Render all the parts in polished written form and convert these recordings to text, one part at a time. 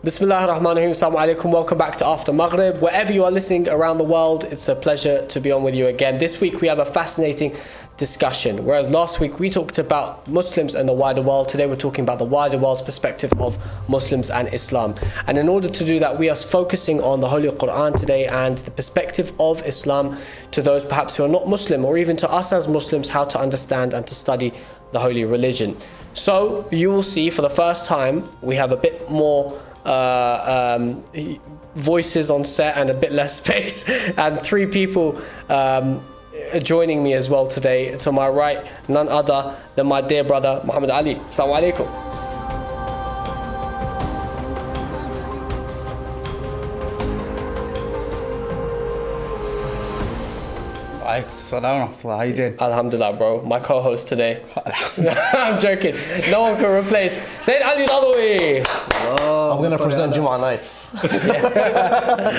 Bismillah ar-Rahman ar-Rahim. Assalamu alaikum. Welcome back to After Maghrib. Wherever you are listening around the world, it's a pleasure to be on with you again. This week we have a fascinating discussion. Whereas last week we talked about Muslims and the wider world, today we're talking about the wider world's perspective of Muslims and Islam. And in order to do that, we are focusing on the Holy Qur'an today and the perspective of Islam to those perhaps who are not Muslim, or even to us as Muslims, how to understand and to study the holy religion. So you will see for the first time we have a bit more voices on set and a bit less space, and three people joining me as well today. To my right, none other than my dear brother Muhammad Ali. Assalamu alaikum. Assalamu alaikum. How you doing? Alhamdulillah, bro. My co-host today. I'm joking. No one can replace Sayyid Ali Ladwi. I'm going to present Jumu'ah nights.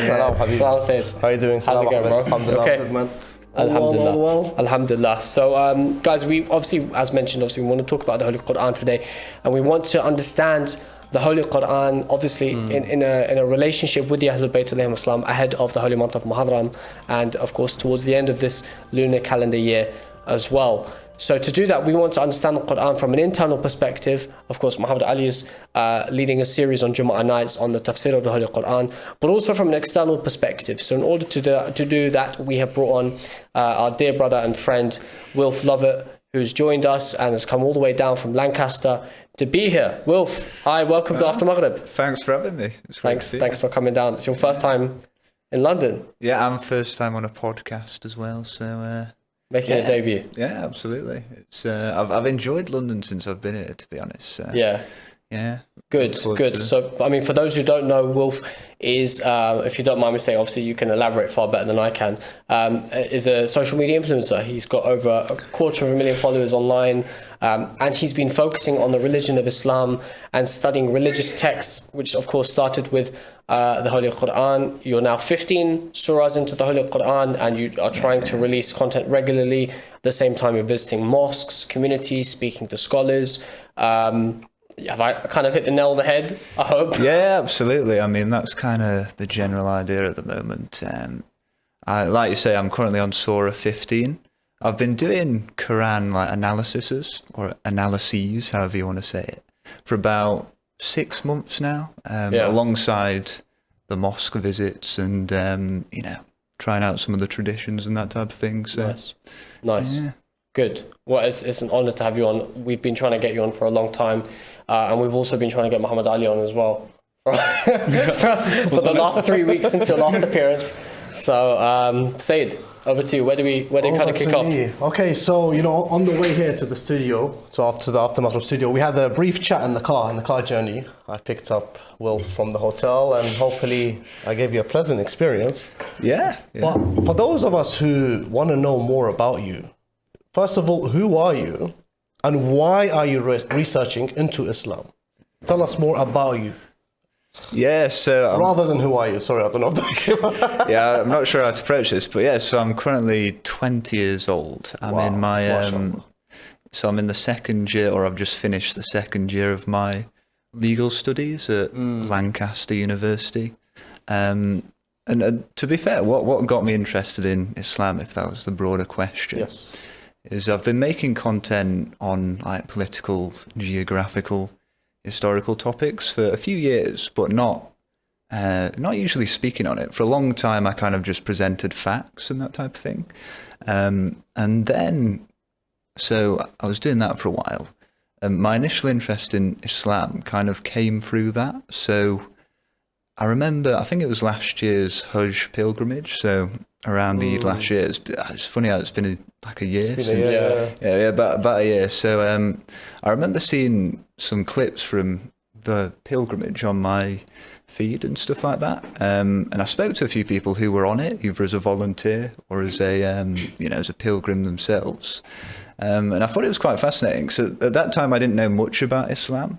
Salam, Habib. Salam, Sayyid. How you doing? How's it going, bro? Alhamdulillah. Okay. Good, man. Alhamdulillah. Well. Alhamdulillah. So, guys, we obviously, as mentioned, we want to talk about the Holy Qur'an today, and we want to understand the Holy Qur'an, obviously, in a relationship with the Ahlulbayt alayhim assalam ahead of the holy month of Muharram, and of course towards the end of this lunar calendar year as well. So to do that, we want to understand the Qur'an from an internal perspective. Of course, Muhammad Ali is leading a series on Jumu'ah nights on the tafsir of the Holy Qur'an, but also from an external perspective. So in order to do that, we have brought on our dear brother and friend, Wilf Lovatt, who's joined us and has come all the way down from Lancaster to be here. Wilf, hi, welcome to After Maghrib. Thanks for having me. Thanks for coming down. It's your first time in London. Yeah, I'm first time on a podcast as well, so Making a debut. Yeah, absolutely. It's I've enjoyed London since I've been here, to be honest. So, yeah. Good. So, I mean, for those who don't know, Wilf is, if you don't mind me saying, obviously you can elaborate far better than I can, is a social media influencer. He's got over 250,000 followers online, and he's been focusing on the religion of Islam and studying religious texts, which of course started with the Holy Qur'an. You're now 15 suras into the Holy Qur'an, and you are trying to release content regularly. At the same time, you're visiting mosques, communities, speaking to scholars. Have I kind of hit the nail on the head, I hope? Yeah, absolutely. I mean, that's kind of the general idea at the moment. Like you say, I'm currently on Surah 15. I've been doing Qur'an analyses, however you want to say it, for about 6 months now, alongside the mosque visits and, trying out some of the traditions and that type of thing. So, Nice. Yeah. Good. Well, it's an honour to have you on. We've been trying to get you on for a long time, and we've also been trying to get Muhammad Ali on as well for the last 3 weeks since your last appearance. So, Said, over to you. Where do we kind of kick off? Okay, so on the way here to the studio, to the After Maghrib studio, we had a brief chat in the car journey. I picked up Wilf from the hotel, and hopefully I gave you a pleasant experience. Yeah. But for those of us who want to know more about you, first of all, who are you, and why are you researching into Islam? Tell us more about you. Yeah, so rather than who are you? Sorry, I don't know if that yeah, I'm not sure how to approach this, but yeah, so I'm currently 20 years old. I'm in my so I'm in the second year, or I've just finished the second year of my legal studies at Lancaster University. And to be fair, what got me interested in Islam, if that was the broader question, is I've been making content on political, geographical, historical topics for a few years, but not usually speaking on it. For a long time, I kind of just presented facts and that type of thing. And then, so I was doing that for a while. My initial interest in Islam kind of came through that. So I remember, I think it was last year's Hajj pilgrimage. So around the last year, it's funny how it's been like a year since. About a year. So I remember seeing some clips from the pilgrimage on my feed and stuff like that. And I spoke to a few people who were on it, either as a volunteer or as a as a pilgrim themselves. And I thought it was quite fascinating. So at that time, I didn't know much about Islam.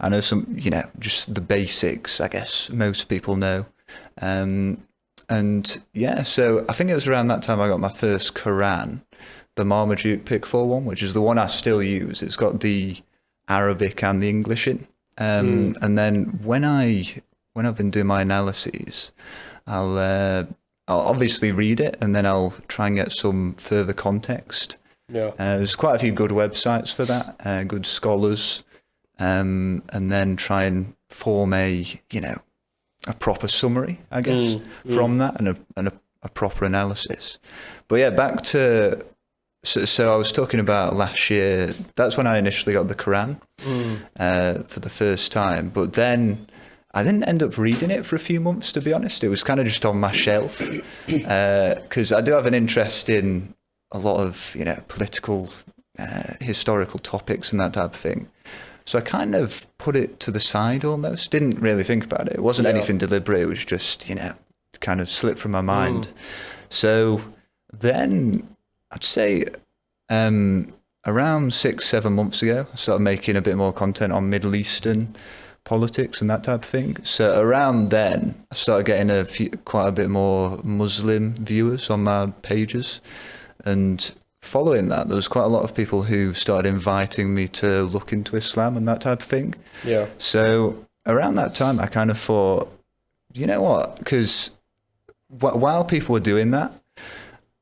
I know some, just the basics, I guess most people know. And yeah, so I think it was around that time I got my first Qur'an, the Marmaduke Pickford one, which is the one I still use. It's got the Arabic and the English in. And then when I when I've been doing my analyses, I'll obviously read it, and then I'll try and get some further context. Yeah. There's quite a few good websites for that, good scholars, and then try and form a proper summary, I guess, from that, and a proper analysis. But yeah, back to, so I was talking about last year, that's when I initially got the Qur'an for the first time, but then I didn't end up reading it for a few months, to be honest. It was kind of just on my shelf, because I do have an interest in a lot of, political, historical topics and that type of thing. So I kind of put it to the side almost, didn't really think about it. It wasn't anything deliberate, it was just, kind of slipped from my mind. So then I'd say around 6-7 months ago, I started making a bit more content on Middle Eastern politics and that type of thing. So around then, I started getting quite a bit more Muslim viewers on my pages. And following that, there was quite a lot of people who started inviting me to look into Islam and that type of thing. Yeah. So around that time, I kind of thought, you know what? Because while people were doing that,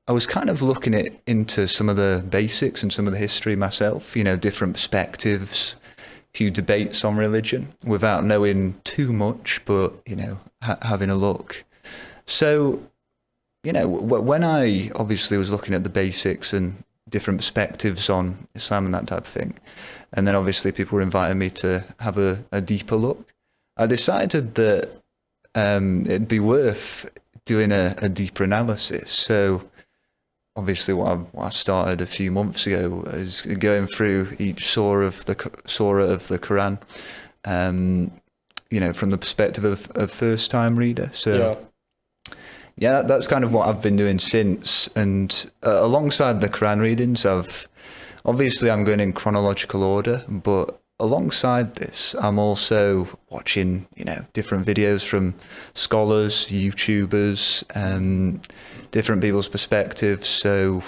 I was kind of looking into some of the basics and some of the history myself, different perspectives, a few debates on religion without knowing too much, but, having a look. So, when I obviously was looking at the basics and different perspectives on Islam and that type of thing, and then obviously people were inviting me to have a deeper look, I decided that it'd be worth doing a deeper analysis. So obviously what I started a few months ago is going through each surah of the Qur'an, from the perspective of first-time reader. So yeah, that's kind of what I've been doing since. And alongside the Qur'an readings, I'm going in chronological order, but alongside this, I'm also watching, different videos from scholars, YouTubers, different people's perspectives. So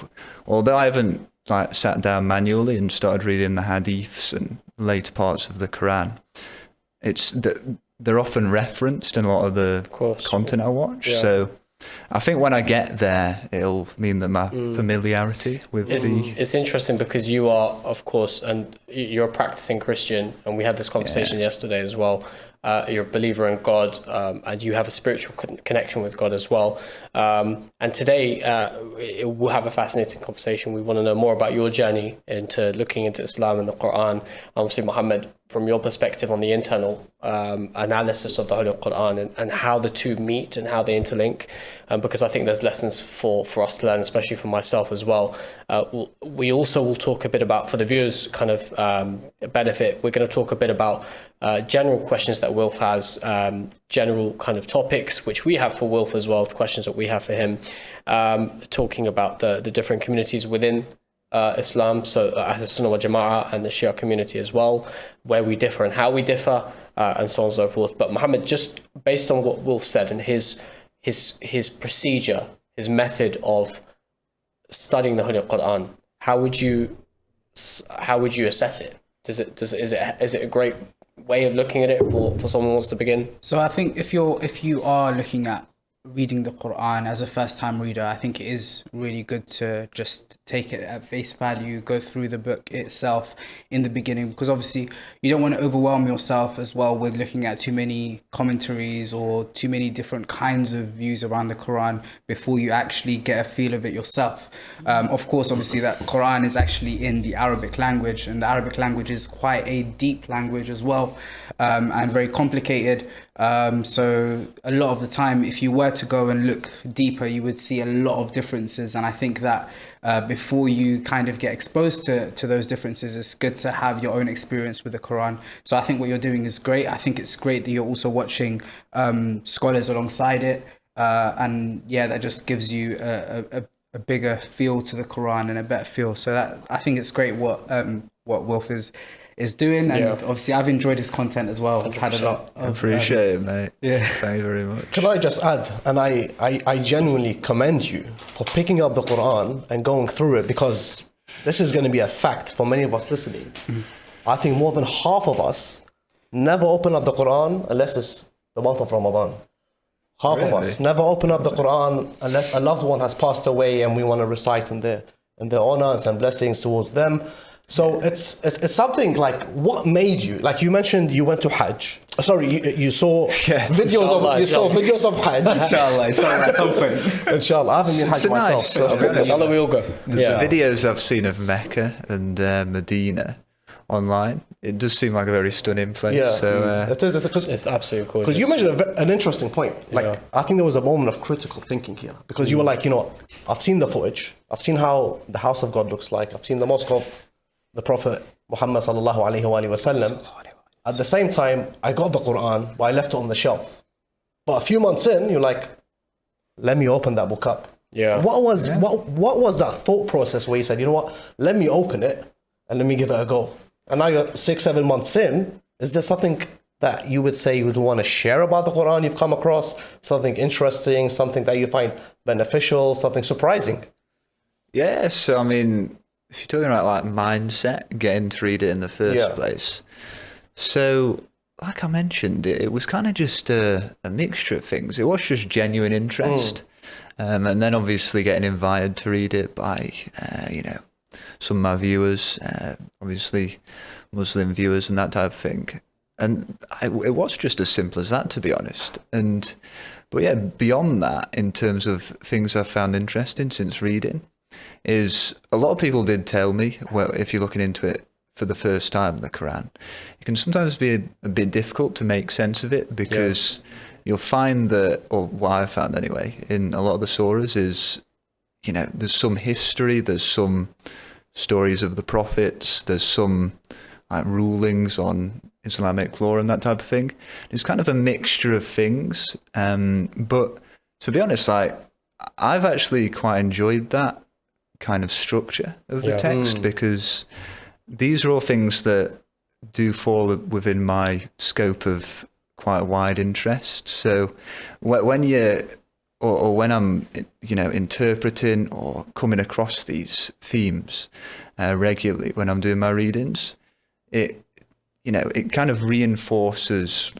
although I haven't sat down manually and started reading the hadiths and later parts of the Qur'an, they're often referenced in a lot of the content I watch. Yeah. So I think when I get there, it'll mean that my familiarity with It's interesting because you are, of course, and you're a practicing Christian, and we had this conversation yesterday as well. You're a believer in God, and you have a spiritual connection with God as well. And today, we'll have a fascinating conversation. We want to know more about your journey into looking into Islam and the Qur'an. Obviously, Muhammad, from your perspective on the internal analysis of the Holy Qur'an and how the two meet and how they interlink, because I think there's lessons for us to learn, especially for myself as well. We also will talk a bit about, for the viewers' kind of benefit, we're going to talk a bit about general questions that Wilf has, general kind of topics, which we have for Wilf as well, questions that we have for him, talking about the different communities within Islam, so Ahl Sunnah wal Jama'ah and the Shia community as well, where we differ and how we differ, and so on and so forth. But Muhammad, just based on what Wilf said and his procedure, his method of studying the Holy Quran, how would you assess it? Is it a great way of looking at it for someone who wants to begin? So I think if you are looking at reading the Quran as a first-time reader, I think it is really good to just take it at face value, go through the book itself in the beginning, because obviously you don't want to overwhelm yourself as well with looking at too many commentaries or too many different kinds of views around the Quran before you actually get a feel of it yourself. Of course, obviously that Quran is actually in the Arabic language, and the Arabic language is quite a deep language as well, and very complicated. So a lot of the time, if you were to go and look deeper, you would see a lot of differences. And I think that before you kind of get exposed to those differences, it's good to have your own experience with the Quran. So I think what you're doing is great. I think it's great that you're also watching scholars alongside it. And yeah, that just gives you a bigger feel to the Quran and a better feel. So that, I think it's great what Wilf is doing, and obviously I've enjoyed his content as well. 100%. I've had a lot of, appreciate it, mate. Yeah, thank you very much. Can I just add, and I genuinely commend you for picking up the Quran and going through it, because this is going to be a fact for many of us listening. I think more than half of us never open up the Quran unless it's the month of Ramadan. Half of us never open up the Qur'an unless a loved one has passed away and we want to recite in their honor and send blessings towards them. So it's something like, what made you, like you mentioned you went to Hajj. Sorry, you saw videos of Hajj. Inshallah, at some point. Inshallah, I haven't been Hajj myself. Nice. So. Inshallah, we all go. The videos I've seen of Mecca and Medina online, it does seem like a very stunning place. Yeah, so, it is. It's absolutely cool. Because you mentioned an interesting point. Like, I think there was a moment of critical thinking here. Because you were like, I've seen the footage. I've seen how the house of God looks like. I've seen the mosque of the Prophet Muhammad sallallahu alaihi wasallam. At the same time, I got the Qur'an, but I left it on the shelf. But a few months in, you're like, let me open that book up. Yeah. What was that thought process where you said, you know what, let me open it and let me give it a go? And now you're 6-7 months in. Is there something that you would say you would want to share about the Qur'an you've come across? Something interesting, something that you find beneficial, something surprising? Yeah, so I mean, if you're talking about like mindset, getting to read it in the first place. So, like I mentioned, it was kind of just a mixture of things. It was just genuine interest. And then obviously getting invited to read it by, some of my viewers, obviously Muslim viewers and that type of thing. And it was just as simple as that, to be honest. But yeah, beyond that, in terms of things I've found interesting since reading, is a lot of people did tell me, well, if you're looking into it for the first time, the Quran, it can sometimes be a bit difficult to make sense of it, because you'll find that, or what I found anyway, in a lot of the surahs is, there's some history, there's some stories of the prophets, there's some like rulings on Islamic law and that type of thing. It's kind of a mixture of things. But to be honest, like, I've actually quite enjoyed that kind of structure of the text, because these are all things that do fall within my scope of quite a wide interest. So when when I'm, interpreting or coming across these themes regularly when I'm doing my readings, it kind of reinforces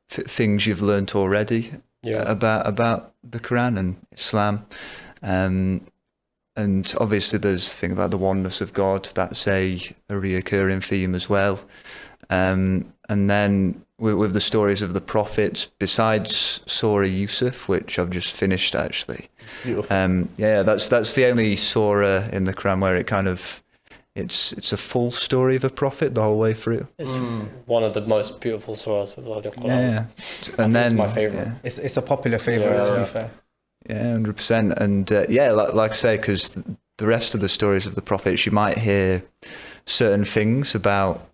things you've learnt already about the Quran and Islam. And obviously there's the thing about the oneness of God. That's a reoccurring theme as well. And then with the stories of the prophets, besides Surah Yusuf, which I've just finished actually. Beautiful. That's the only surah in the Quran where it kind of, it's a full story of a prophet the whole way through. It's one of the most beautiful surahs of the Quran. Yeah. And then it's my favorite. Yeah. It's a popular favorite, to be fair. Yeah, 100%. And like I say, because the rest of the stories of the prophets, you might hear certain things about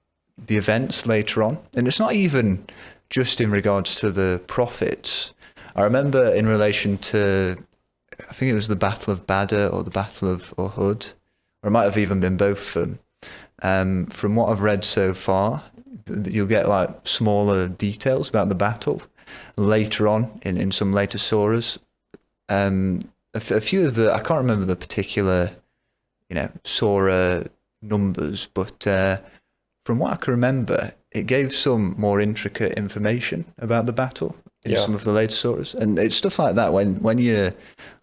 the events later on. And it's not even just in regards to the prophets. I remember in relation to, I think it was the Battle of Badr or the Battle of Uhud, or it might have even been both of them. From what I've read so far, you'll get like smaller details about the battle later on in some later surahs. A few of the, I can't remember the particular, surah numbers, but from what I can remember, it gave some more intricate information about the battle in some of the later surahs. And it's stuff like that. When you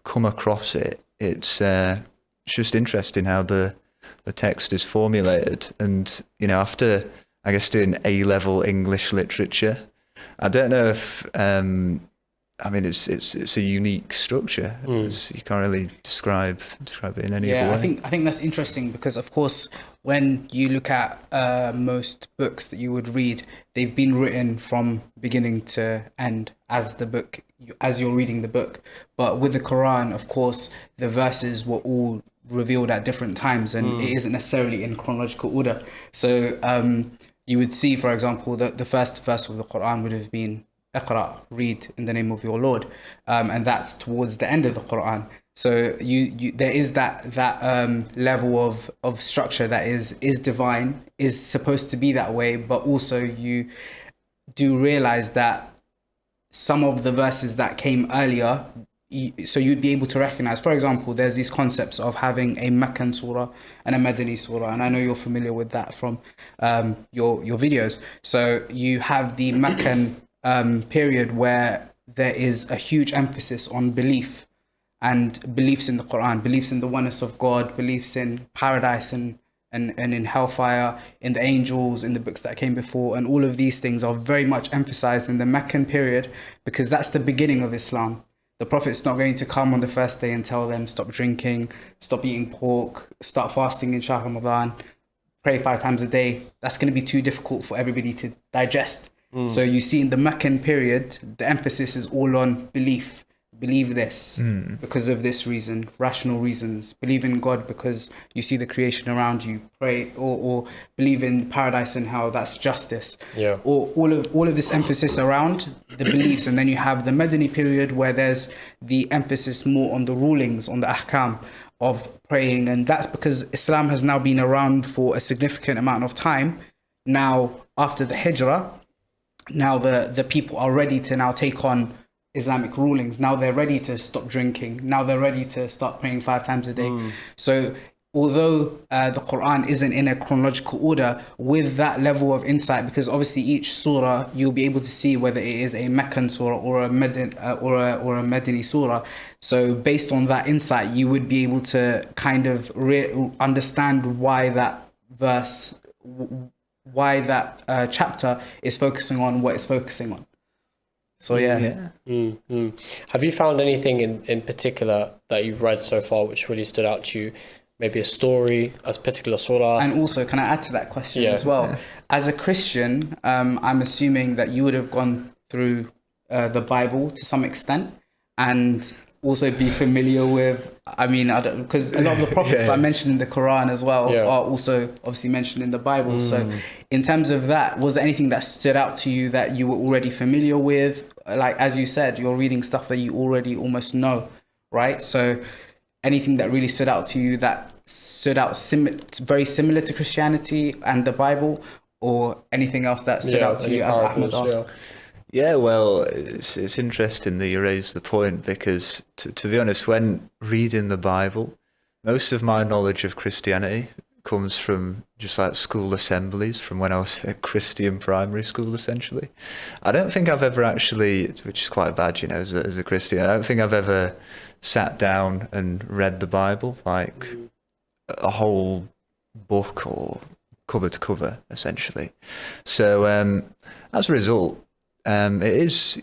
come across it, it's just interesting how the text is formulated. And, after, I guess, doing A-level English literature, I don't know if... it's a unique structure. You can't really describe it in any other way. I think that's interesting, because of course when you look at most books that you would read, they've been written from beginning to end as you're reading the book. But with the Quran, of course, the verses were all revealed at different times, and it isn't necessarily in chronological order. So you would see, for example, that the first verse of the Quran would have been Iqra, read in the name of your Lord, and that's towards the end of the Quran. So you there is that level of structure that is divine, is supposed to be that way, but also you do realize that some of the verses that came earlier so you'd be able to recognize, for example, there's these concepts of having a Meccan surah and a Madani surah, and I know you're familiar with that from your videos. So you have the Meccan period where there is a huge emphasis on belief and beliefs in the Qur'an, beliefs in the oneness of God, beliefs in paradise and in hellfire, in the angels, in the books that came before, and all of these things are very much emphasized in the Meccan period because that's the beginning of Islam. The Prophet's not going to come on the first day and tell them stop drinking, stop eating pork, start fasting in Shahr Ramadan, pray 5 times a day. That's going to be too difficult for everybody to digest. So you see in the Meccan period, the emphasis is all on belief. Believe this because of this reason, rational reasons. Believe in God because you see the creation around you. Pray or believe in paradise and hell. That's justice. Yeah. Or all of this emphasis around the beliefs, and then you have the Madani period where there's the emphasis more on the rulings, on the ahkam of praying, and that's because Islam has now been around for a significant amount of time. Now after the Hijrah, now the people are ready to now take on Islamic rulings. Now they're ready to stop drinking. Now they're ready to start praying 5 times a day. So although the Qur'an isn't in a chronological order, with that level of insight, because obviously each surah you'll be able to see whether it is a Meccan surah or a Madani surah. So based on that insight, you would be able to kind of understand why that verse, why that chapter is focusing on what it's focusing on. So yeah. Have you found anything in particular that you've read so far which really stood out to you? Maybe a story, a particular surah? And also, can I add to that question as well? Yeah. As a Christian, I'm assuming that you would have gone through the Bible to some extent and also be familiar with, because a lot of the prophets that I mentioned in the Quran as well are also obviously mentioned in the Bible. So in terms of that, was there anything that stood out to you that you were already familiar with? Like, as you said, you're reading stuff that you already almost know, right? So anything that really stood out to you that stood out very similar to Christianity and the Bible, or anything else that stood out to you as Ahmed asked? Yeah, well, it's interesting that you raised the point because, to be honest, when reading the Bible, most of my knowledge of Christianity comes from just like school assemblies from when I was at Christian primary school, essentially. I don't think I've ever actually, which is quite bad, as a Christian, I don't think I've ever sat down and read the Bible, like a whole book or cover to cover, essentially. So as a result, it is,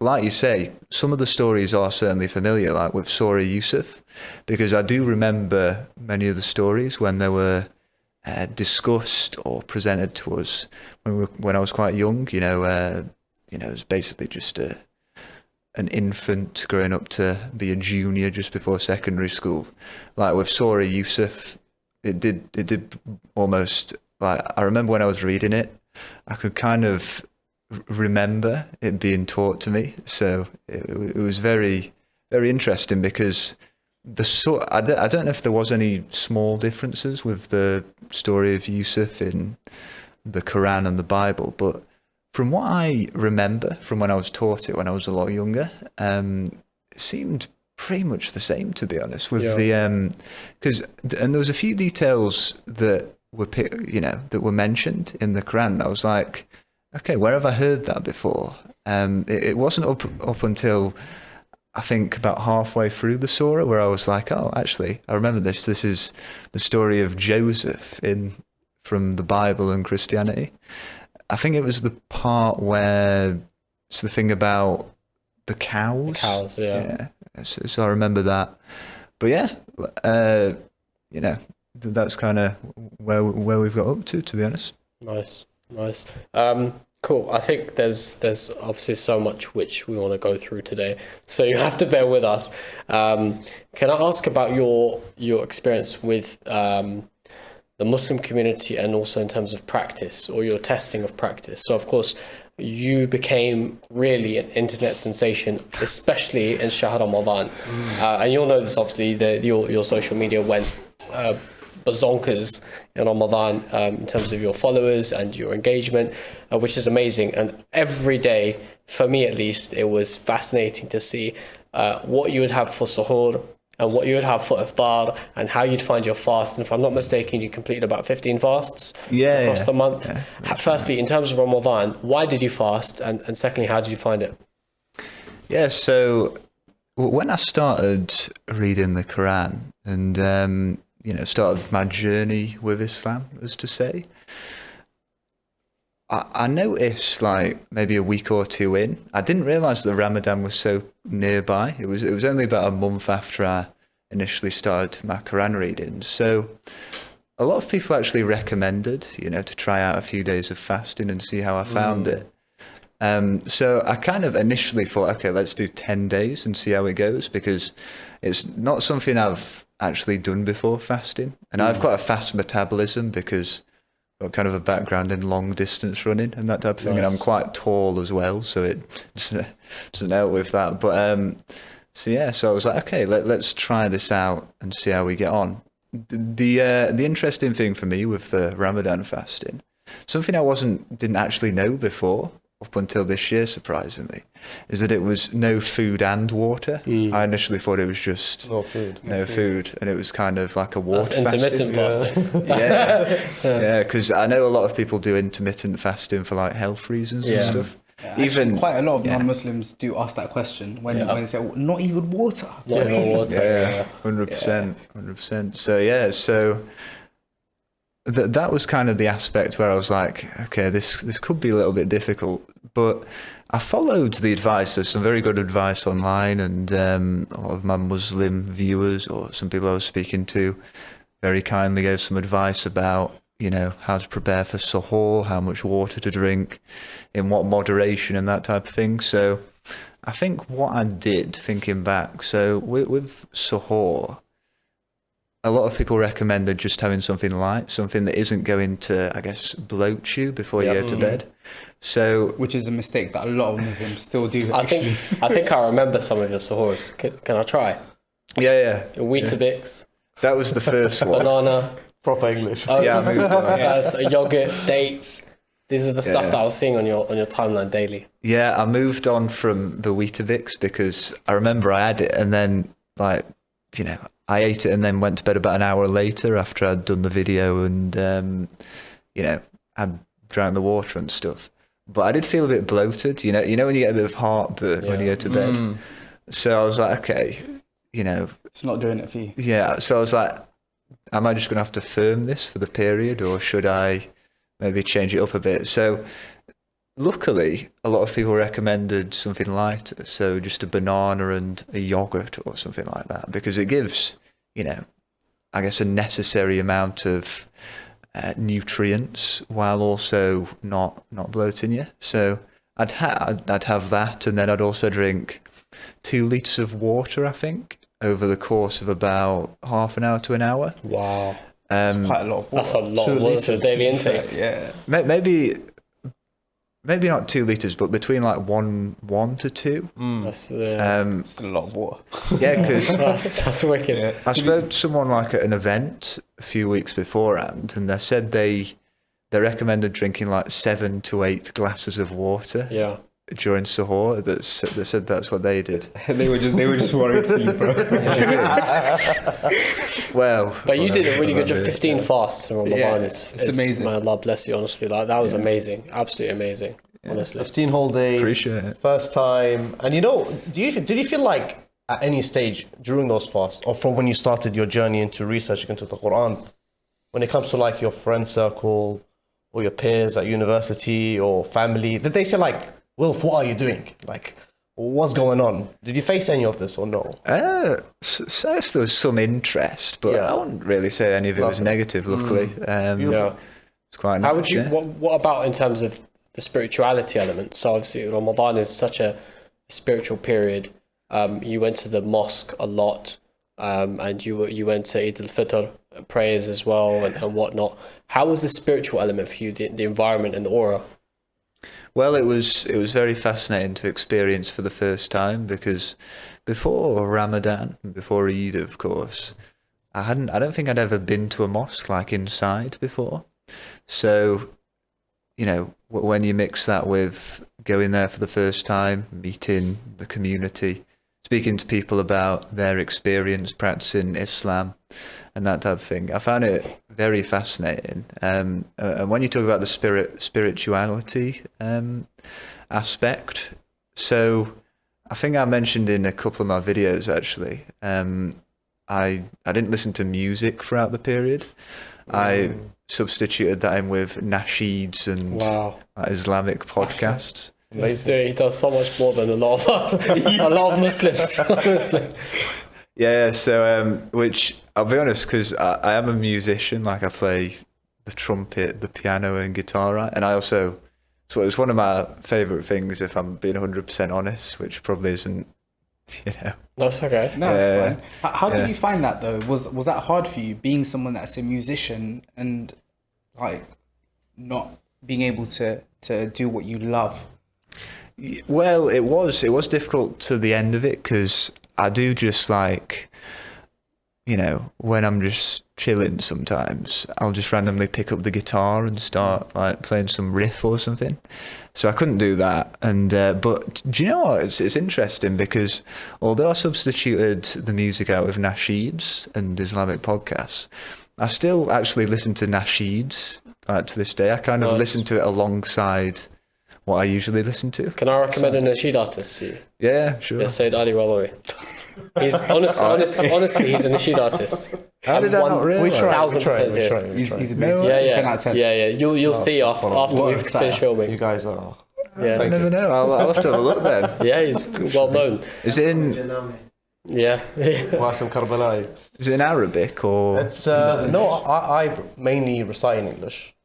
like you say, some of the stories are certainly familiar, like with Surah Yusuf, because I do remember many of the stories when they were discussed or presented to us when I was quite young. It was basically just an infant growing up to be a junior just before secondary school. Like with Surah Yusuf, it did almost, like, I remember when I was reading it, I could kind of remember it being taught to me. So it was very, very interesting because I don't know if there was any small differences with the story of Yusuf in the Quran and the Bible, but from what I remember from when I was taught it when I was a lot younger, it seemed pretty much the same, to be honest, with and there was a few details that were mentioned in the Quran. I was like, okay, where have I heard that before? It wasn't up until I think about halfway through the surah where I was like, oh, actually, I remember this. This is the story of Joseph from the Bible and Christianity. I think it was the part where it's the thing about the cows. The cows, yeah. So I remember that. But yeah, that's kind of where we've got up to be honest. Nice. Cool. I think there's obviously so much which we want to go through today, so you have to bear with us. Can I ask about your experience with the Muslim community and also in terms of practice or your testing of practice? So of course you became really an internet sensation, especially in Shahr Ramadan, and you'll know this obviously. Your social media went bazonkers in Ramadan in terms of your followers and your engagement, which is amazing. And every day, for me at least, it was fascinating to see what you would have for suhoor and what you would have for iftar and how you'd find your fast. And if I'm not mistaken, you completed about 15 fasts across the month. Firstly, in terms of Ramadan, why did you fast? And secondly, how did you find it? Yeah, so when I started reading the Qur'an and, started my journey with Islam, as to say, I noticed, like, maybe a week or two in, I didn't realise that Ramadan was so nearby. It was only about a month after I initially started my Quran reading. So a lot of people actually recommended, to try out a few days of fasting and see how I found it. So I kind of initially thought, okay, let's do 10 days and see how it goes, because it's not something I've actually done before, fasting. And I've got a fast metabolism because I've got kind of a background in long distance running and that type of thing. And I'm quite tall as well, so it doesn't help with that. But so I was like, okay, let's try this out and see how we get on. The interesting thing for me with the Ramadan fasting, something I didn't actually know before, up until this year, surprisingly, is that it was no food and water. I initially thought it was just no food, and it was kind of like a water intermittent fasting. Yeah, because I know a lot of people do intermittent fasting for like health reasons and stuff. Yeah, even quite a lot of non-Muslims do ask that question when they say, not even water. Not even water. Yeah, 100%. So that was kind of the aspect where I was like, okay, this could be a little bit difficult, but I followed the advice. There's some very good advice online, and a lot of my Muslim viewers or some people I was speaking to very kindly gave some advice about, how to prepare for suhoor, how much water to drink, in what moderation and that type of thing. So I think what I did, thinking back, so with suhoor, a lot of people recommended just having something light, something that isn't going to, I guess, bloat you before you go to bed. So, which is a mistake that a lot of Muslims still do. I think I remember some of your suhoors. Can I try? Yeah. Weetabix. That was the first one. Banana. Proper English. Oats, yogurt, dates. These are the stuff that I was seeing on your timeline daily. Yeah, I moved on from the Weetabix because I remember I had it and then, I ate it and then went to bed about an hour later after I'd done the video and, I'd drank the water and stuff. But I did feel a bit bloated, when you get a bit of heartburn when you go to bed. So I was like, okay, it's not doing it for you. Yeah, so I was like, am I just going to have to firm this for the period, or should I maybe change it up a bit? So luckily, a lot of people recommended something lighter, so just a banana and a yogurt or something like that, because it gives, I guess a necessary amount of nutrients while also not bloating you. So I'd have that, and then I'd also drink 2 litres of water, I think, over the course of about half an hour to an hour. Wow. That's quite a lot of water. That's a lot of water for daily intake. Yeah. Maybe not 2 litres, but between like one to 2. That's still a lot of water. Yeah, because that's wicked. Yeah. I spoke to someone like at an event a few weeks beforehand, and they said they recommended drinking like 7 to 8 glasses of water. Yeah. During suhoor, they said that's what they did. they were just worried for you, bro. Well, but you did a really good job. 15 fasts in Ramadan it's amazing. My Allah bless you, honestly. That was amazing, absolutely amazing. Honestly, 15 whole days. Appreciate it. First time, and did you feel like at any stage during those fasts, or from when you started your journey into researching into the Quran, when it comes to like your friend circle or your peers at university or family, did they say like, Wilf, what are you doing? Like, what's going on? Did you face any of this or no? So there was some interest, but I wouldn't really say any of it was negative, luckily. It's quite nice. How would you, what about in terms of the spirituality element? So obviously Ramadan is such a spiritual period. You went to the mosque a lot, and you went to Eid al-Fitr prayers as well and whatnot. How was the spiritual element for you, the environment and the aura? Well, it was very fascinating to experience for the first time, because before Ramadan, before Eid, of course, I don't think I'd ever been to a mosque like inside before. So, when you mix that with going there for the first time, meeting the community, speaking to people about their experience practicing Islam and that type of thing. I found it very fascinating. And when you talk about the spirituality aspect, so I think I mentioned in a couple of my videos actually, I didn't listen to music throughout the period. I substituted that in with nasheeds and Islamic podcasts. He does so much more than a lot of us, a lot of Muslims, honestly. Yeah, so which I'll be honest, because I am a musician. Like I play the trumpet, the piano, and guitar, right? And I also, so it's one of my favourite things, if I'm being 100% honest, which probably isn't, you know. That's okay. No, that's fine. How did you find that though? Was that hard for you, being someone that's a musician and like not being able to do what you love? Well, it was difficult to the end of it, because I do just like, you know, when I'm just chilling sometimes, I'll just randomly pick up the guitar and start like playing some riff or something. So I couldn't do that. And but do you know what? It's interesting, because although I substituted the music out with nasheeds and Islamic podcasts, I still actually listen to nasheeds to this day. I kind of listen to it alongside what I usually listen to. Can I recommend a nasheed artist to you? Yeah, sure. Yeah, Sayyid Ali Rawawi. He's honestly, he's a nasheed artist. How did I not realise? 1000% serious. He's amazing. 10 out of 10. Yeah. You'll see after we've finished filming. You guys are. Yeah. I never know. I'll have to have a look then. Yeah, he's well known. Is it in? Yeah. Wasim Karbelai. Is it in Arabic or? It's no. I mainly recite in English,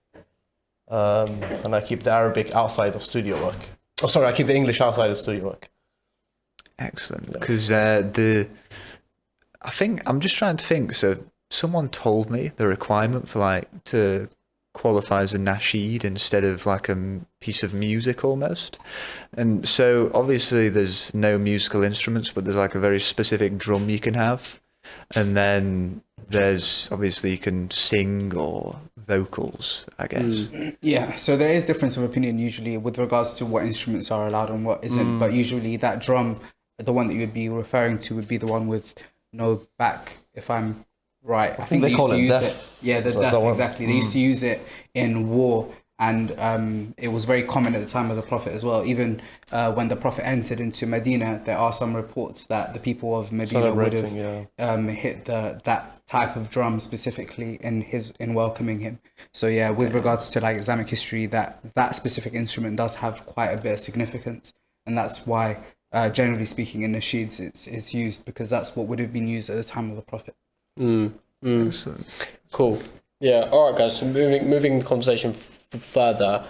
and I keep the Arabic outside of studio work. Oh, sorry, I keep the English outside of studio work. Excellent, because I think I'm just trying to think. So someone told me the requirement for like to qualify as a nasheed instead of like a piece of music almost. And so obviously there's no musical instruments, but there's like a very specific drum you can have. And then there's obviously you can sing or vocals, I guess. Yeah, so there is difference of opinion usually with regards to what instruments are allowed and what isn't. But usually that drum, the one that you would be referring to, would be the one with no back, if I'm right. I think they call used to it use deaf. it. Yeah, the So deaf, that one- exactly. They used to use it in war, and it was very common at the time of the Prophet as well. Even when the Prophet entered into Medina, there are some reports that the people of Medina would have hit that type of drum specifically in welcoming him. So yeah, with regards to like Islamic history, that specific instrument does have quite a bit of significance, and that's why generally speaking in nasheeds it's used, because that's what would have been used at the time of the Prophet. Cool. Yeah. All right, guys. So moving the conversation further.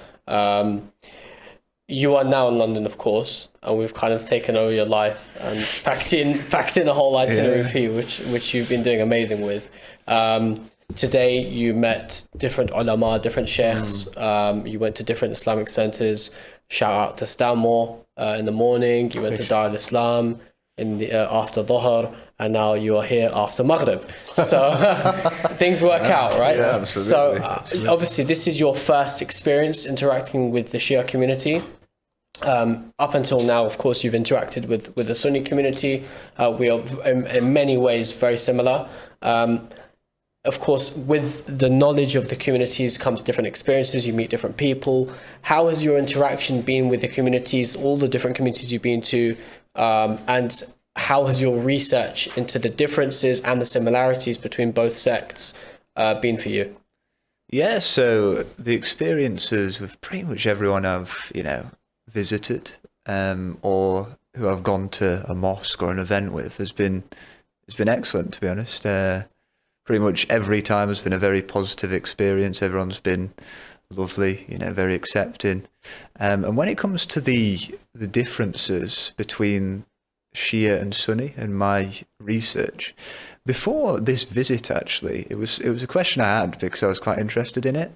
You are now in London, of course, and we've kind of taken over your life and packed in a whole itinerary for you, which you've been doing amazing with. Today you met different ulama, different sheikhs. You went to different Islamic centers. Shout out to Stanmore in the morning. You went to Dar al-Islam in the after Dhuhr, and now you are here after Maghrib. So things work out, right? Yeah, absolutely. So obviously this is your first experience interacting with the Shia community. Up until now, of course, you've interacted with the Sunni community. We are in many ways very similar. Of course, with the knowledge of the communities comes different experiences. You meet different people. How has your interaction been with the communities, all the different communities you've been to, and how has your research into the differences and the similarities between both sects been for you? Yeah, so the experiences with pretty much everyone I've, visited or who I've gone to a mosque or an event with has been excellent, to be honest. Pretty much every time has been a very positive experience. Everyone's been lovely, very accepting. And when it comes to the differences between Shia and Sunni and my research, before this visit actually, it was a question I had because I was quite interested in it.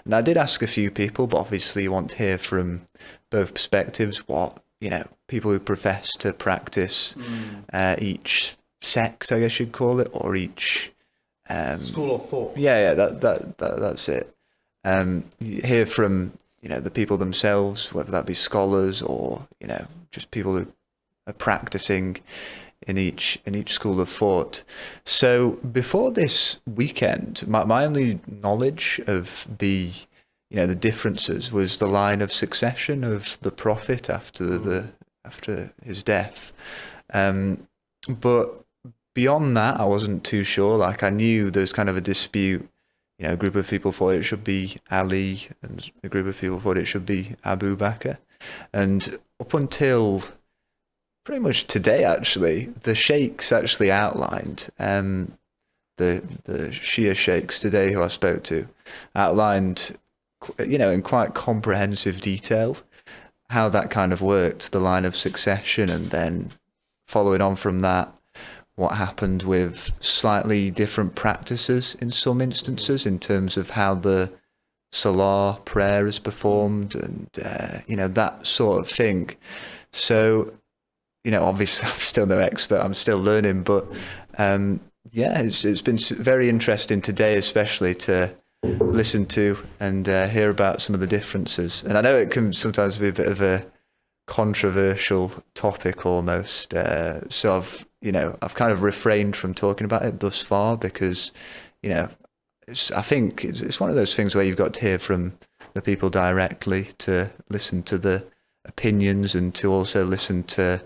And I did ask a few people, but obviously you want to hear from both perspectives what, people who profess to practice each sect, I guess you'd call it, or each school of thought. Yeah, that's it. You hear from, the people themselves, whether that be scholars or, just people who practicing in each school of thought. So before this weekend, my only knowledge of the differences was the line of succession of the Prophet after his death. But beyond that, I wasn't too sure. Like, I knew there's kind of a dispute. A group of people thought it should be Ali, and a group of people thought it should be Abu Bakr. And up until pretty much today, actually, the sheikhs actually outlined, the Shia sheikhs today who I spoke to, outlined, in quite comprehensive detail how that kind of worked, the line of succession, and then following on from that, what happened with slightly different practices in some instances in terms of how the salah prayer is performed, and that sort of thing. So, obviously I'm still no expert, I'm still learning, but it's been very interesting today, especially to listen to and hear about some of the differences. And I know it can sometimes be a bit of a controversial topic almost, so I've kind of refrained from talking about it thus far because I think it's one of those things where you've got to hear from the people directly, to listen to the opinions, and to also listen to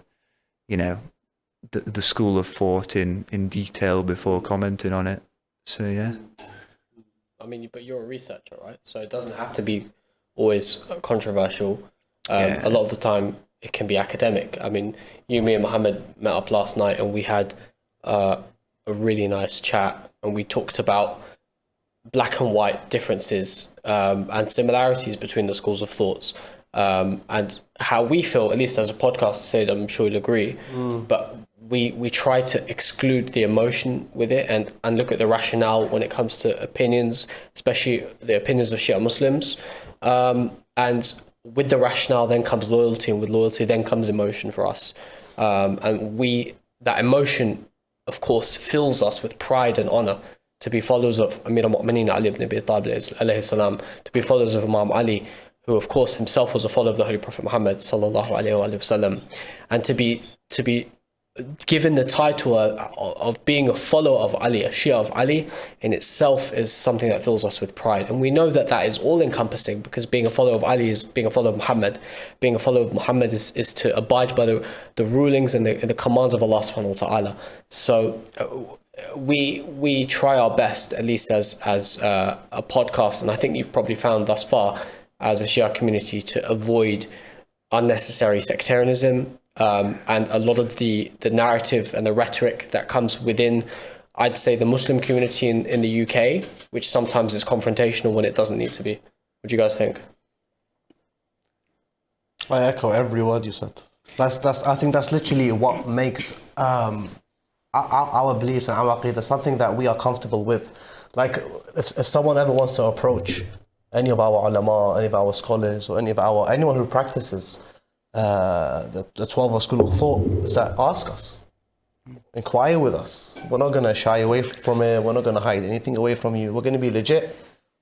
the school of thought in detail before commenting on it. So yeah. I mean, but you're a researcher, right? So it doesn't have to be always controversial. A lot of the time it can be academic. I mean, me and Mohammed met up last night and we had a really nice chat, and we talked about black and white differences and similarities between the schools of thoughts, and how we feel, at least as a podcast, said, I'm sure you'll agree, but we try to exclude the emotion with it and look at the rationale when it comes to opinions, especially the opinions of Shia Muslims. And with the rationale then comes loyalty, and with loyalty then comes emotion for us. And that emotion, of course, fills us with pride and honor to be followers of Amir al-Mu'mineen Ali ibn Abi Talib alayhi salam, to be followers of Imam Ali, who of course himself was a follower of the Holy Prophet Muhammad sallallahu alayhi wa sallam, and to be given the title of being a follower of Ali, a Shia of Ali, in itself is something that fills us with pride. And we know that that is all encompassing, because being a follower of Ali is being a follower of Muhammad. Being a follower of Muhammad is to abide by the rulings and the commands of Allah subhanahu wa ta'ala. So we try our best, at least as a podcast, and I think you've probably found thus far as a Shia community, to avoid unnecessary sectarianism, and a lot of the narrative and the rhetoric that comes within, I'd say, the Muslim community in the UK, which sometimes is confrontational when it doesn't need to be. What do you guys think? I echo every word you said. I think that's literally what makes our beliefs and our aqidah something that we are comfortable with. Like, if someone ever wants to approach any of our ulama, any of our scholars, or anyone who practices the 12 school of thought, is that ask us, inquire with us. We're not going to shy away from it. We're not going to hide anything away from you. We're going to be legit.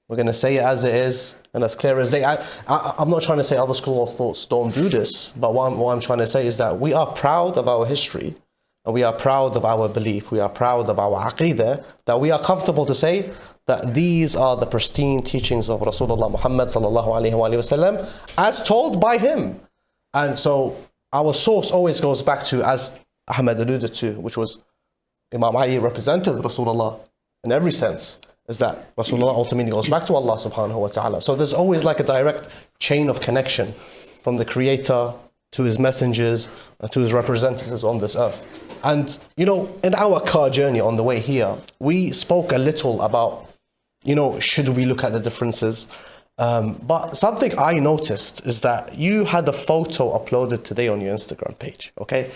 We're going to say it as it is and as clear as day. I'm not trying to say other school of thoughts don't do this, but what I'm trying to say is that we are proud of our history, and we are proud of our belief. We are proud of our aqidah, that we are comfortable to say that these are the pristine teachings of Rasulullah Muhammad sallallahu alaihi wasallam, as told by him. And so our source always goes back to, as Ahmed alluded to, which was Imam Ali represented Rasulullah in every sense, is that Rasulullah ultimately goes back to Allah subhanahu wa ta'ala. So there's always like a direct chain of connection from the Creator to his messengers and to his representatives on this earth. And, in our car journey on the way here, we spoke a little about, should we look at the differences? But something I noticed is that you had a photo uploaded today on your Instagram page, okay?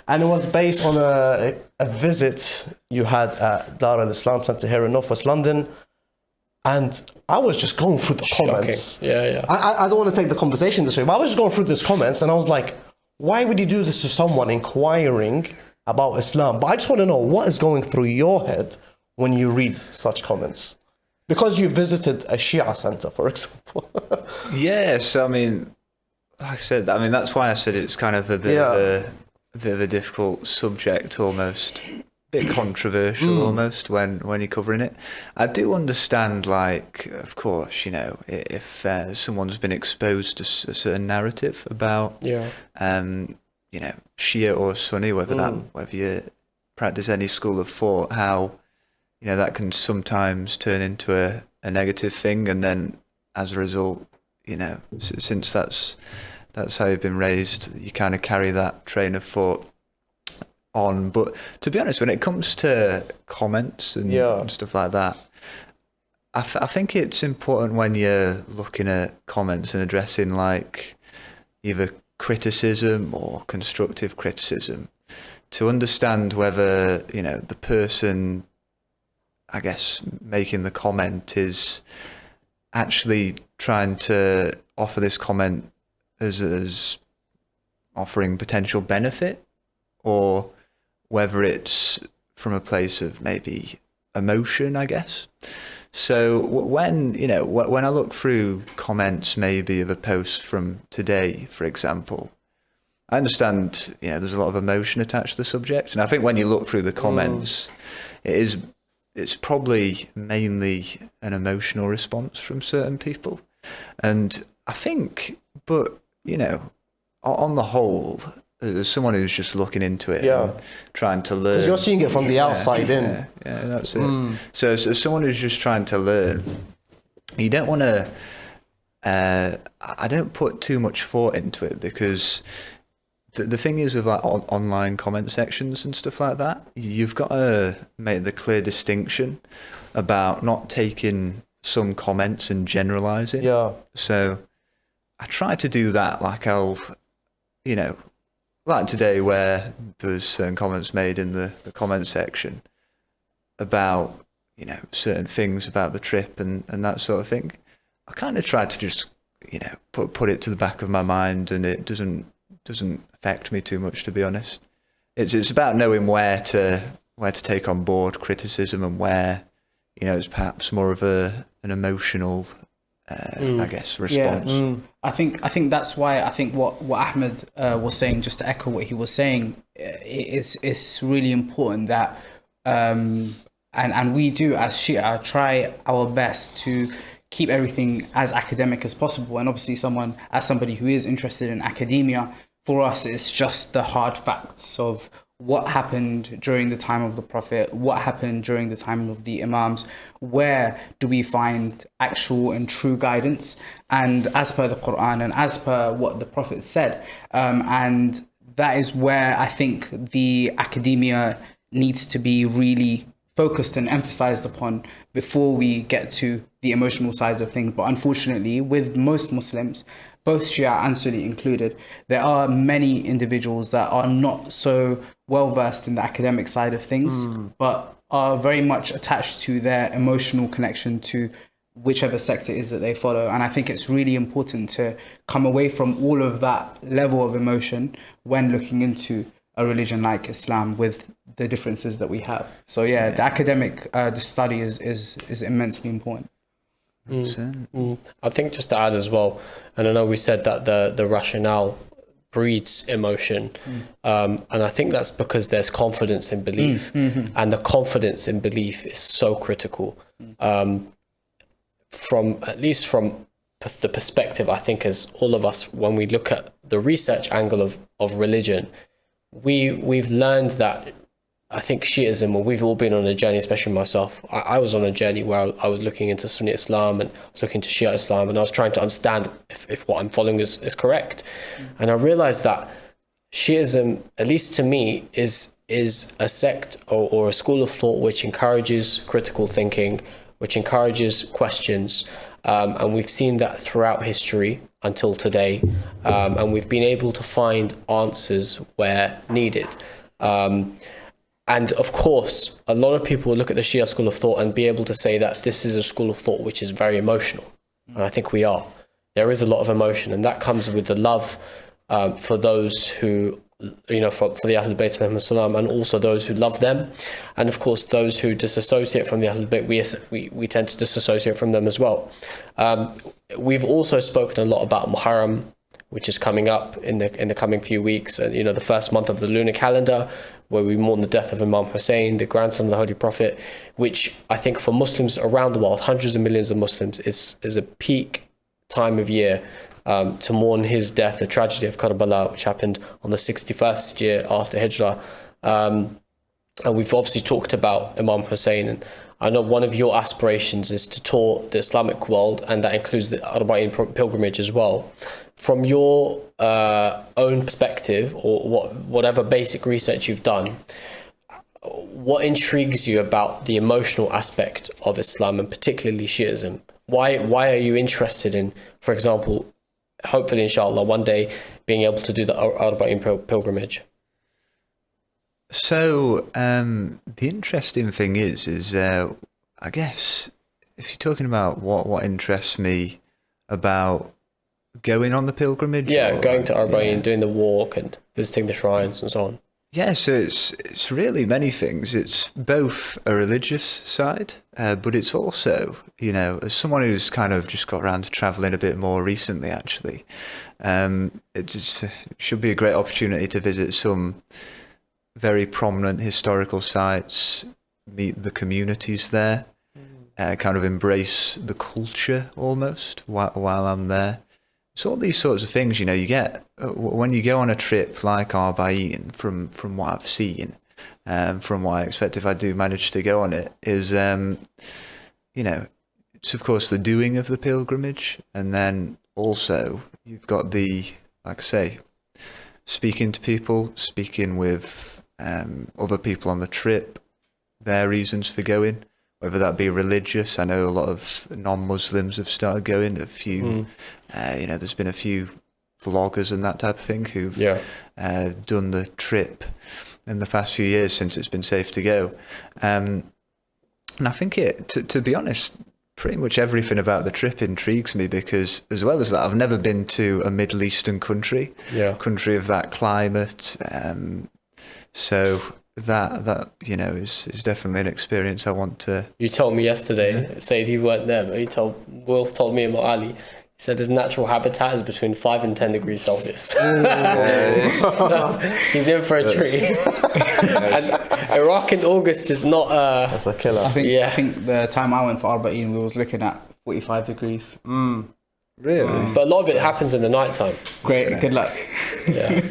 And it was based on a visit you had at Dar al-Islam Centre here in Northwest London. And I was just going through the comments. Yeah. I don't want to take the conversation this way, but I was just going through these comments, and I was like, why would you do this to someone inquiring about Islam? But I just want to know, what is going through your head when you read such comments? Because you visited a Shia center, for example. Yes, I mean, like I said, that's why I said it's kind of a bit of bit of a difficult subject, almost a bit controversial almost when you're covering it. I do understand, like, of course, you know, if someone's been exposed to a certain narrative about, you know, Shia or Sunni, whether you practice any school of thought, how, you know, that can sometimes turn into a negative thing, and then as a result, you know, since that's how you've been raised, you kind of carry that train of thought on. But to be honest, when it comes to comments and stuff like that, I think it's important when you're looking at comments and addressing, like, either criticism or constructive criticism, to understand whether, you know, the person, I guess, making the comment is actually trying to offer this comment as offering potential benefit, or whether it's from a place of maybe emotion, I guess. So when I look through comments maybe of a post from today, for example, I understand, you know, there's a lot of emotion attached to the subject, and I think when you look through the comments, it's probably mainly an emotional response from certain people. And I think, but, you know, on the whole, as someone who's just looking into it and trying to learn. Because you're seeing it from the outside in. Yeah, that's it. So as someone who's just trying to learn, you don't want to, I don't put too much thought into it, because the thing is with, like, online comment sections and stuff like that, you've got to make the clear distinction about not taking some comments and generalizing. Yeah. So I try to do that. Like, I'll, you know, like today where there's certain comments made in the comment section about, you know, certain things about the trip and that sort of thing. I kind of try to just, you know, put it to the back of my mind, and it doesn't affect me too much, to be honest. It's about knowing where to take on board criticism, and where, you know, it's perhaps more of an emotional, I guess, response. Yeah. I think that's why I think what Ahmed was saying, just to echo what he was saying, it's really important that and we do as Shia try our best to keep everything as academic as possible. And obviously somebody who is interested in academia, for us it's just the hard facts of what happened during the time of the Prophet, what happened during the time of the Imams, where do we find actual and true guidance, and as per the Qur'an and as per what the Prophet said. And that is where I think the academia needs to be really focused and emphasized upon before we get to the emotional sides of things. But unfortunately, with most Muslims, both Shia and Sunni included, there are many individuals that are not so well versed in the academic side of things, but are very much attached to their emotional connection to whichever sector it is that they follow. And I think it's really important to come away from all of that level of emotion when looking into a religion like Islam, with the differences that we have. So the academic the study is immensely important. I think, just to add as well, and I know we said that the rationale breeds emotion, and I think that's because there's confidence in belief, and the confidence in belief is so critical. From the perspective, I think, as all of us, when we look at the research angle of religion, we've learned that, I think, Shiism, or we've all been on a journey, especially myself. I was on a journey where I was looking into Sunni Islam, and I was looking into Shia Islam, and I was trying to understand if what I'm following is correct. And I realized that Shiism, at least to me, is a sect or a school of thought which encourages critical thinking, which encourages questions. And we've seen that throughout history until today. And we've been able to find answers where needed. And of course, a lot of people will look at the Shia school of thought and be able to say that this is a school of thought which is very emotional. And I think we are. There is a lot of emotion, and that comes with the love for those who, you know, for the Ahlulbayt and also those who love them. And of course, those who disassociate from the Ahlulbayt, we tend to disassociate from them as well. We've also spoken a lot about Muharram. which is coming up in the coming few weeks. And, the first month of the lunar calendar, where we mourn the death of Imam Hussein, the grandson of the Holy Prophet, which I think for Muslims around the world, hundreds of millions of Muslims, is a peak time of year to mourn his death, the tragedy of Karbala, which happened on the 61st year after Hijrah. And we've obviously talked about Imam Hussein, and I know one of your aspirations is to tour the Islamic world, and that includes the Arbaeen pilgrimage as well. From your own perspective, or whatever basic research you've done, what intrigues you about the emotional aspect of Islam, and particularly Shiism? Why are you interested in, for example, hopefully, inshallah, one day being able to do the Arbaeen pilgrimage? So the interesting thing is I guess if you're talking about what interests me about going on the pilgrimage, going to Arbaeen, doing the walk and visiting the shrines and so on. Yeah, so it's really many things. It's both a religious side, but it's also, as someone who's kind of just got around to traveling a bit more recently, actually, it should be a great opportunity to visit some very prominent historical sites, meet the communities there, kind of embrace the culture almost while I'm there. So all these sorts of things, you get when you go on a trip like Arbaeen, from what I've seen, from what I expect if I do manage to go on it, is, it's of course the doing of the pilgrimage, and then also you've got like I say, speaking to people, speaking with other people on the trip, their reasons for going, whether that be religious. I know a lot of non-Muslims have started going. A few, there's been a few vloggers and that type of thing who've done the trip in the past few years since it's been safe to go. And I think to be honest, pretty much everything about the trip intrigues me, because as well as that, I've never been to a Middle Eastern country of that climate. So that is definitely an experience I want to. You told me yesterday, Said, you weren't there, but Wilf told me about Ali. He said his natural habitat is between 5 and 10 degrees Celsius. So he's in for a treat. And Iraq in August is not. That's a killer. I think the time I went for Arbaeen, we was looking at 45 degrees. Really? But a lot of it happens in the night time. Great, good luck. Yeah.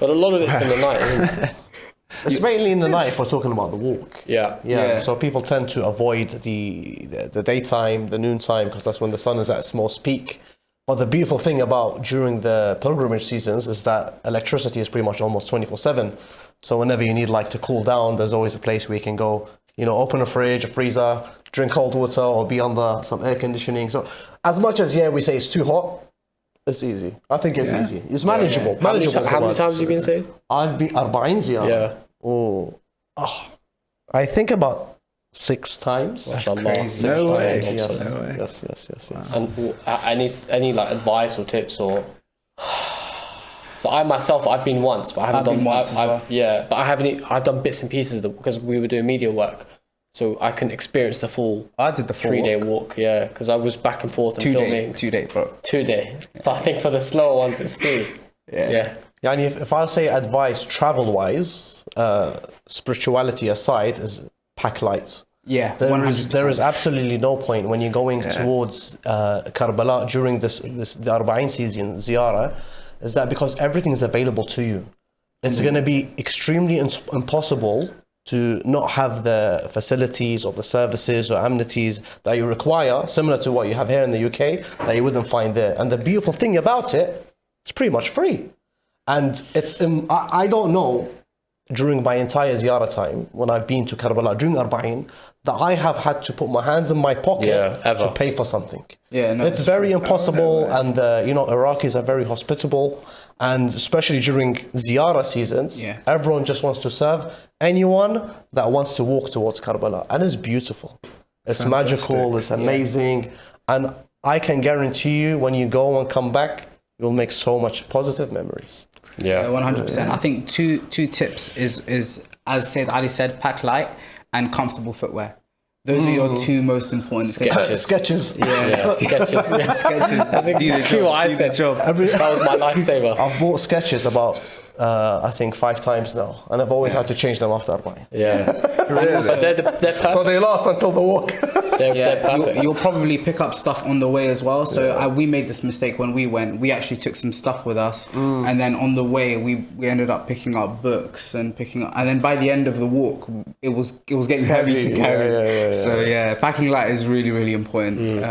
But a lot of it's in the night, isn't it? It's mainly in the night if we're talking about the walk. Yeah. So people tend to avoid the daytime, the noontime, because that's when the sun is at its most peak. But the beautiful thing about during the pilgrimage seasons is that electricity is pretty much almost 24/7. So whenever you need to cool down, there's always a place where you can go, open a fridge, a freezer, drink cold water, or be under some air conditioning. So as much as we say it's too hot, it's easy. I think it's easy. It's manageable. How many times have you been saying? I've been Arbaeen ziyarah. Yeah. I think about 6 times. That's crazy. No way. Yes. And any advice or tips or? So I've been once, but I haven't done. But I haven't. I've done bits and pieces of it because we were doing media work, so I couldn't experience the full. I did the 3-day walk. Yeah, because I was back and forth and filming. 2 day, bro. 2 day. But I think for the slower ones, it's 3. Yeah. Yani if I say advice travel-wise, spirituality aside, is pack light. Yeah, there is absolutely no point when you're going towards Karbala during the Arbaeen season, ziyarah, is that because everything is available to you. It's going to be extremely impossible to not have the facilities or the services or amenities that you require, similar to what you have here in the UK, that you wouldn't find there. And the beautiful thing about it, it's pretty much free. And it's, I don't know, during my entire ziyarah time, when I've been to Karbala during Arbaeen, that I have had to put my hands in my pocket to pay for something. It's very impossible, and Iraqis are very hospitable, and especially during ziyarah seasons, everyone just wants to serve anyone that wants to walk towards Karbala, and it's beautiful. It's magical, it's amazing, and I can guarantee you when you go and come back, you'll make so much positive memories. 100%. I think two tips is as Sayyid Ali said, pack light and comfortable footwear. Those are your two most important things. Sketches. Yeah, sketches. Yeah. Sketches. That's exactly what I said. That was my lifesaver. I've bought sketches about, I think 5 times now, and I've always had to change them after Arbaeen. Yeah. Really? So they're perfect. So they last until the walk. They're perfect. You'll probably pick up stuff on the way as well. So we made this mistake when we went. We actually took some stuff with us, and then on the way we ended up picking up books and then by the end of the walk, it was getting heavy to carry. So packing light is really, really important.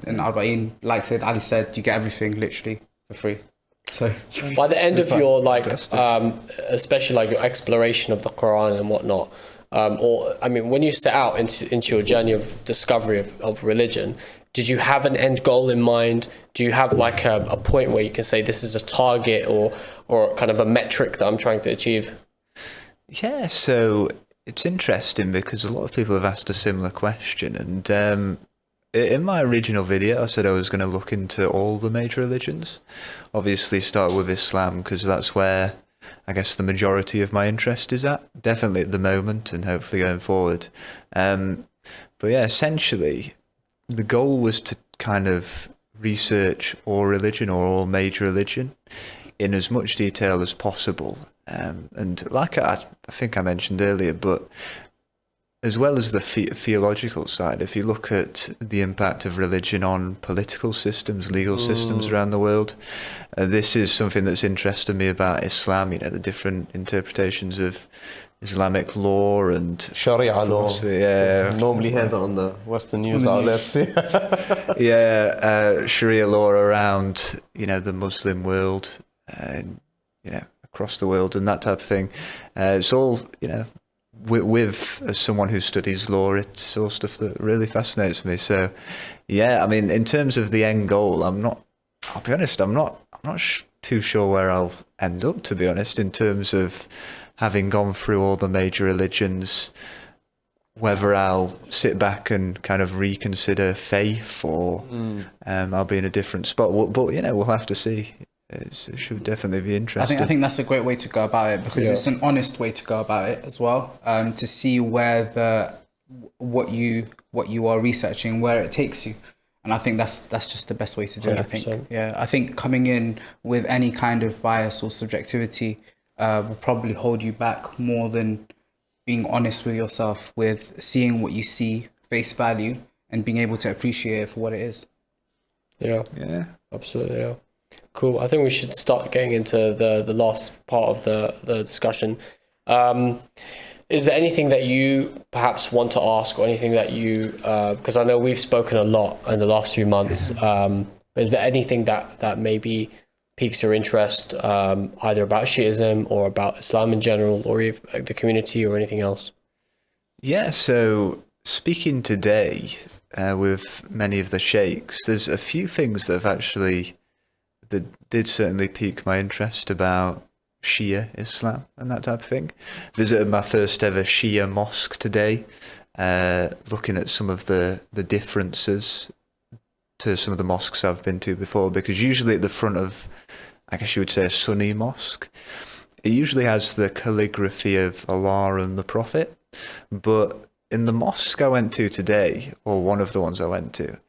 And Arbaeen, like Ali said, you get everything literally for free. So by the end of your especially like your exploration of the Quran and whatnot, or I mean, when you set out into your journey of discovery of religion, did you have an end goal in mind? Do you have like a point where you can say this is a target or kind of a metric that I'm trying to achieve? Yeah, so it's interesting because a lot of people have asked a similar question, and in my original video I said I was going to look into all the major religions. Obviously start with Islam because that's where I guess the majority of my interest is at, definitely at the moment and hopefully going forward. But yeah, essentially the goal was to kind of research all religion or all major religion in as much detail as possible. And like I think I mentioned earlier, but as well as the theological side, if you look at the impact of religion on political systems, legal systems around the world, this is something that's interested me about Islam, the different interpretations of Islamic law and Sharia law. Yeah. Normally hear that on the Western news outlets. Sharia law around, the Muslim world, across the world and that type of thing. It's all, with as someone who studies law, it's all stuff that really fascinates me. So, yeah, I mean, in terms of the end goal, I'll be honest, I'm not too sure where I'll end up, to be honest, in terms of having gone through all the major religions, whether I'll sit back and kind of reconsider faith or I'll be in a different spot. But we'll have to see. It should definitely be interesting. I think that's a great way to go about it because it's an honest way to go about it as well. To see where what you are researching, where it takes you, and I think that's just the best way to do it. I think, I think coming in with any kind of bias or subjectivity will probably hold you back more than being honest with yourself, with seeing what you see face value and being able to appreciate it for what it is. Yeah, absolutely. Yeah. Cool. I think we should start getting into the last part of the discussion. Is there anything that you perhaps want to ask, or anything that you, because I know we've spoken a lot in the last few months, is there anything that maybe piques your interest, either about Shiism or about Islam in general, or if the community or anything else? Yeah, so speaking today with many of the sheikhs, there's a few things that have actually that did certainly pique my interest about Shia Islam and that type of thing. Visited my first ever Shia mosque today, looking at some of the differences to some of the mosques I've been to before, because usually at the front of, I guess you would say, a Sunni mosque, it usually has the calligraphy of Allah and the Prophet, but in the mosque I went to today, or one of the ones I went to,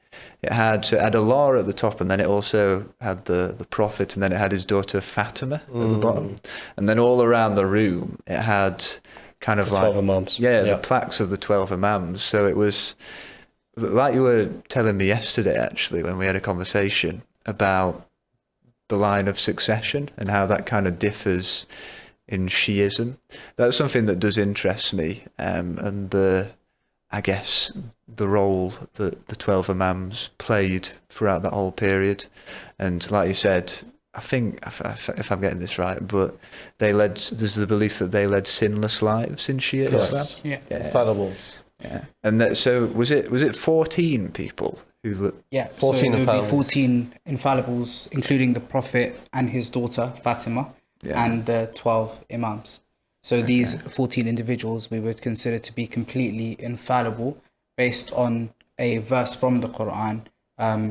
it had Allah at the top, and then it also had the Prophet, and then it had his daughter Fatima at the bottom. And then all around the room, it had kind of like 12 Imams. Yeah, the plaques of the 12 Imams. So it was, like you were telling me yesterday, actually, when we had a conversation about the line of succession and how that kind of differs in Shiism. That's something that does interest me, and I guess the role that the 12 Imams played throughout that whole period. And like you said, I think, if I'm getting this right, but there's the belief that they led sinless lives in Shia Islam. Yeah. Infallibles. Yeah. And so was it 14 people who... Yeah, 14 so there would infallibles. be 14 infallibles, including the Prophet and his daughter, Fatima, and the 12 Imams. So these 14 individuals we would consider to be completely infallible based on a verse from the Qur'an,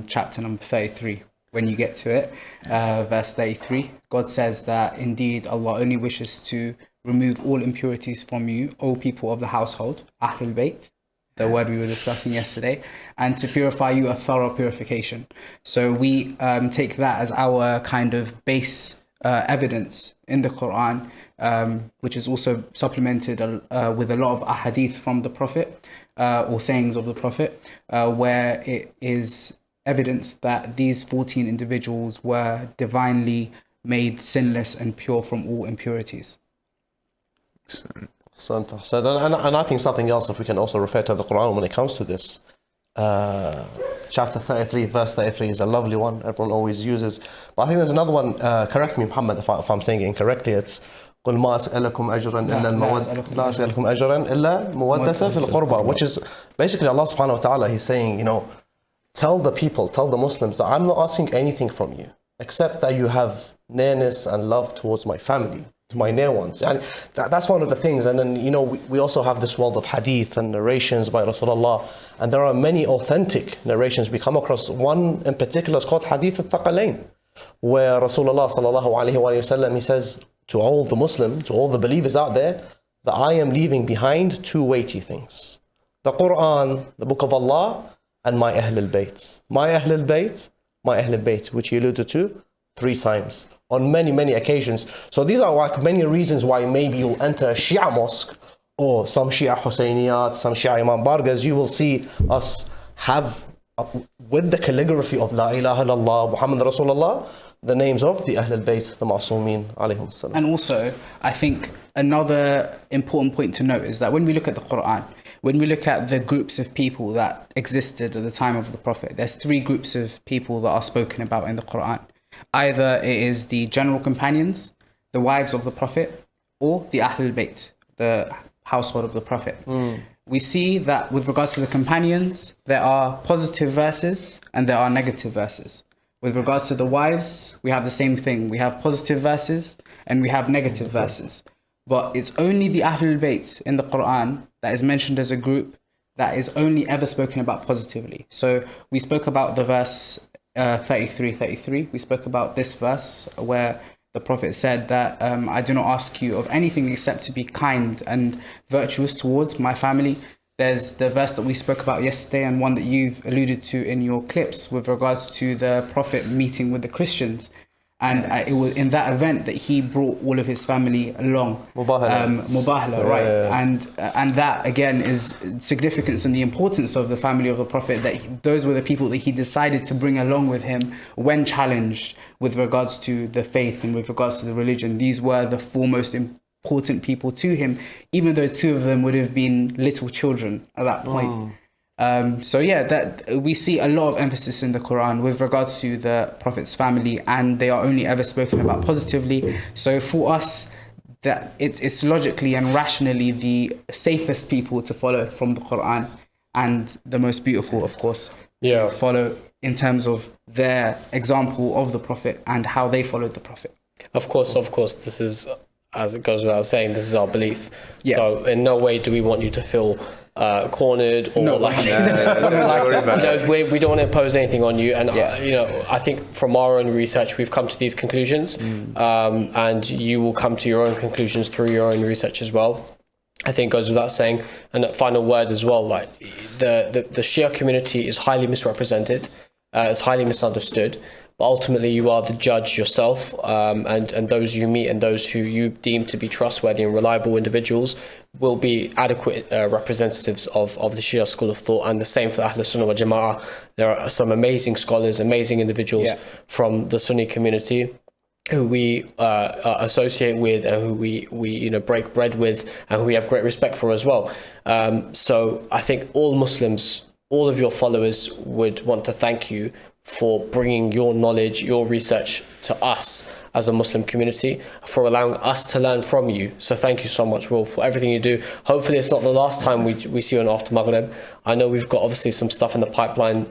chapter number 33. When you get to it, verse 33, God says that indeed Allah only wishes to remove all impurities from you, O people of the household, Ahlulbayt. the word we were discussing yesterday, and to purify you a thorough purification. So we take that as our kind of base evidence in the Qur'an, which is also supplemented with a lot of ahadith from the Prophet, or sayings of the Prophet, where it is evidence that these 14 individuals were divinely made sinless and pure from all impurities. So, and I think something else, if we can also refer to the Quran when it comes to this, chapter 33, verse 33 is a lovely one, everyone always uses. But I think there's another one, correct me Muhammad if I'm saying it incorrectly, it's قُلْ مَا أَسْأَلُكُمْ أَجْرًا إِلَّا مَوَدَّةً فِي الْقُرْبَى, which is basically Allah subhanahu wa ta'ala, he's saying, you know, tell the people, tell the Muslims that I'm not asking anything from you, except that you have nearness and love towards my family, to my near ones. And that's one of the things. And then, you know, we also have this world of hadith and narrations by Rasulullah. And there are many authentic narrations. We come across one in particular, it's called Hadith al-Thaqalain, where Rasulullah sallallahu alayhi wa sallam, he says to all the Muslims, to all the believers out there, that I am leaving behind two weighty things. The Qur'an, the book of Allah, and my Ahlulbayt. My Ahlulbayt, my Ahlulbayt, which he alluded to 3 times on many, many occasions. So these are like many reasons why maybe you'll enter a Shia mosque or some Shia Husseyniyat, some Shia Imam Bargas. You will see us have, with the calligraphy of La ilaha illallah, Muhammad Rasulullah, the names of the Ahlul Bayt, the Ma'asumeen, alayhum salam. And also, I think another important point to note is that when we look at the Qur'an, when we look at the groups of people that existed at the time of the Prophet, there's 3 groups of people that are spoken about in the Qur'an. Either it is the general companions, the wives of the Prophet, or the Ahlul Bayt, the household of the Prophet. We see that with regards to the companions, there are positive verses and there are negative verses. With regards to the wives, we have the same thing. We have positive verses and we have negative verses. But it's only the Ahlul Bayt in the Qur'an that is mentioned as a group that is only ever spoken about positively. So we spoke about the verse 33. We spoke about this verse where the Prophet said that I do not ask you of anything except to be kind and virtuous towards my family. There's the verse that we spoke about yesterday and one that you've alluded to in your clips with regards to the Prophet meeting with the Christians. And it was in that event that he brought all of his family along. Mubahala, right? And that again is significance and the importance of the family of the Prophet, that those were the people that he decided to bring along with him when challenged with regards to the faith and with regards to the religion. These were the foremost important people to him, even though 2 of them would have been little children at that point. So yeah, that we see a lot of emphasis in the Quran with regards to the Prophet's family, and they are only ever spoken about positively. So for us, that it's logically and rationally the safest people to follow from the Quran, and the most beautiful, of course, to follow in terms of their example of the Prophet and how they followed the Prophet. Of course, this is, as it goes without saying, this is our belief. Yeah. So in no way do we want you to feel cornered or we don't want to impose anything on you. And I think from our own research we've come to these conclusions, and you will come to your own conclusions through your own research as well. I think it goes without saying. And a final word as well, like the Shia community is highly misrepresented, it's highly misunderstood. But ultimately, you are the judge yourself, and those you meet and those who you deem to be trustworthy and reliable individuals will be adequate representatives of the Shia school of thought. And the same for Ahlus Sunnah wal Jama'ah. There are some amazing scholars, amazing individuals from the Sunni community who we associate with and who we break bread with and who we have great respect for as well. So I think all Muslims, all of your followers would want to thank you for bringing your knowledge, your research to us as a Muslim community, for allowing us to learn from you. So thank you so much, Will, for everything you do. Hopefully it's not the last time we see you on After Maghrib. I know we've got obviously some stuff in the pipeline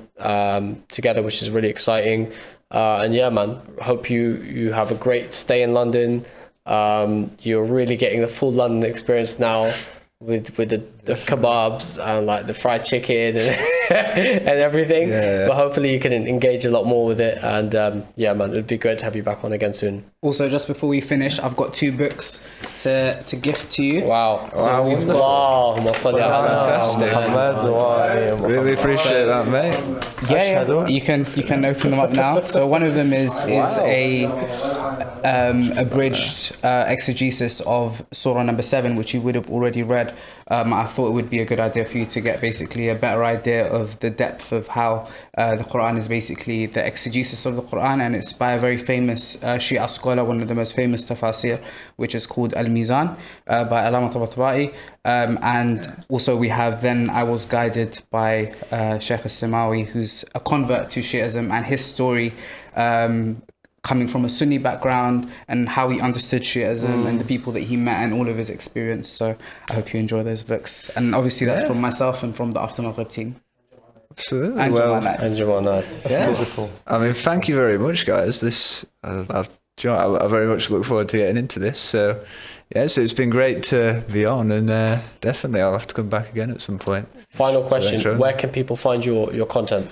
together, which is really exciting. And yeah, man, hope you have a great stay in London. You're really getting the full London experience now with the the kebabs and like the fried chicken and everything. Yeah. But hopefully you can engage a lot more with it. And yeah, man, it'd be great to have you back on again soon. Also, just before we finish, I've got 2 books to gift to you. Wow. Wow, wonderful. Wow. Fantastic. Really appreciate that, mate. Yeah, you can open them up now. So one of them is a abridged exegesis of Surah number 7, which you would have already read. I thought it would be a good idea for you to get basically a better idea of the depth of how the Qur'an is basically the exegesis of the Qur'an, and it's by a very famous Shia scholar, one of the most famous tafasir, which is called Al-Mizan by Allama Tabatabai. And also we have Then I Was Guided by Sheikh As-Samawi, who's a convert to Shi'ism, and his story coming from a Sunni background and how he understood Shi'ism and the people that he met and all of his experience. So I hope you enjoy those books. And obviously that's from myself and from the After Maghrib team. Absolutely. And Well, Jamal And Knights. Jamal Knights. yes. I mean, thank you very much, guys. This I very much look forward to getting into this. So, yeah, so it's been great to be on, and definitely I'll have to come back again at some point. Final question. thanks, Ron. Where can people find your content?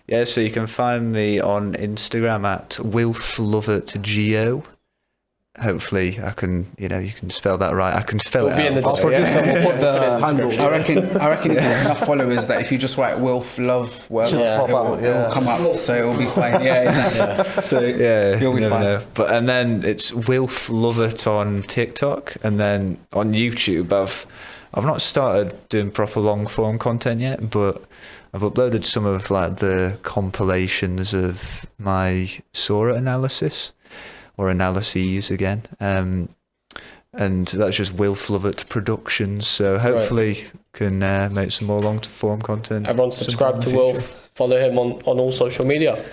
Yeah, so you can find me on Instagram at Wilf Lovatt Geo. Hopefully, I can, you can spell that right. I can spell It'll it be in out. the I'll produce them. We'll put the handle. I reckon if you have enough followers that if you just write Wilf Love, well, Should it pop out, will yeah. come up, so it will be fine. Yeah, exactly. So Yeah, you'll be you never fine. know. And then it's Wilf Lovatt on TikTok, and then on YouTube, I've not started doing proper long form content yet, but I've uploaded some of like the compilations of my surah analysis or analyses again, and that's just Wilf Lovatt Productions. So hopefully can make some more long form content. Everyone subscribe to Wilf. Follow him on all social media.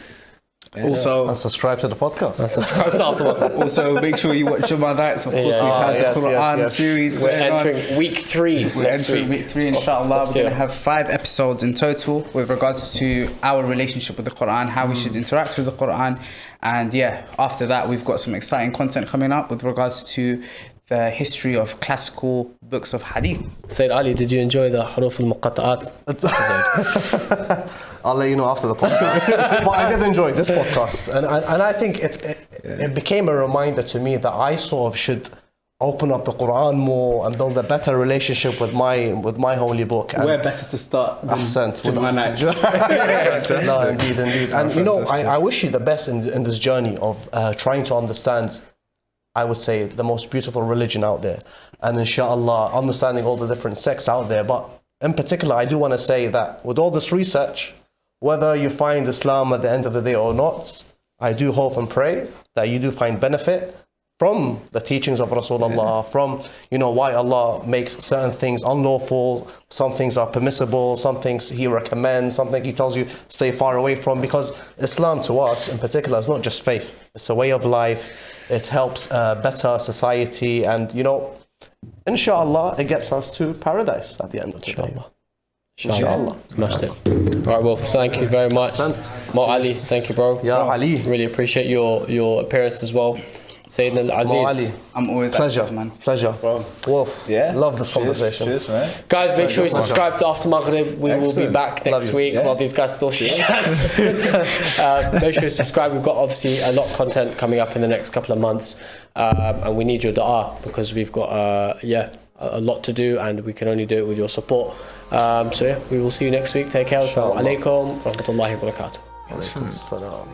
Also, And subscribe to the podcast. Subscribe to After Maghrib. also make sure you watch Jamal Knights. Of course, Yeah. we've had yes, the Qur'an yes. series We're going on. entering week 3 We're next entering week. week 3, inshallah. We're Tafsir. going to have 5 episodes in total with regards to our relationship with the Quran, how we should interact with the Quran. And yeah, after that, we've got some exciting content coming up with regards to the history of classical books of hadith. Said Ali, did you enjoy the Huruf al-Muqatta'at? I'll let you know after the podcast. But I did enjoy this podcast, and I think it became a reminder to me that I sort of should open up the Quran more and build a better relationship with my holy book. And Where better to start than Ahsant. Jamal Knights? No, indeed. And I wish you the best in this journey of trying to understand, I would say, the most beautiful religion out there, and inshallah understanding all the different sects out there. But in particular, I do want to say that with all this research, whether you find Islam at the end of the day or not, I do hope and pray that you do find benefit from the teachings of Rasulullah, from why Allah makes certain things unlawful, some things are permissible, some things He recommends, something He tells you stay far away from. Because Islam to us in particular is not just faith; it's a way of life. It helps better society, and inshallah, it gets us to paradise at the end of the day. Inshallah. Smashed it. All right, well, thank you very much. Mo Ali, thank you, bro. Ya Ali. Really appreciate your appearance as well. Sayyidina Mo Al-Aziz. Ali. I'm always Pleasure, active, man. pleasure. Wolf, love this conversation. Cheers, mate. Guys, make sure you subscribe to After Maghrib. We will be Excellent. back next you. week while these guys still chat. Make sure you subscribe. We've got obviously a lot of content coming up in the next couple of months, and we need your dua because we've got a lot to do, and we can only do it with your support. So yeah, we will see you next week. Take care. Assalamu alaikum wa rahmatullahi wa barakatuh. Alaikum salam.